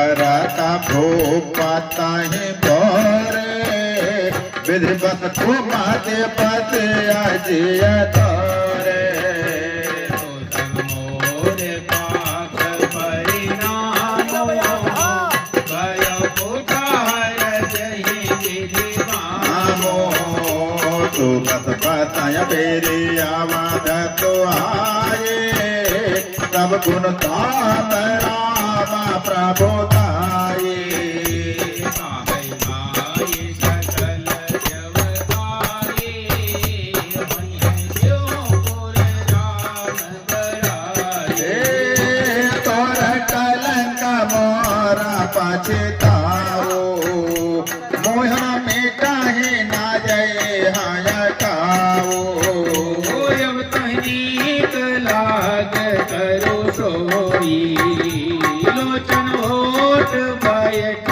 करता भूपता ही भोरे विधिवत कुमाते पते अजिय तोरे मोरे पाक परिणाम भय पुकार जही विधि मामो तू बत बताया मेरी आवाज तो आए तब गुण ताप राम प्रभुताये पछताओ मोह में काहे ना जय हयकाओ अब तहनीक लाग करो सोई लोचन होठ बैठ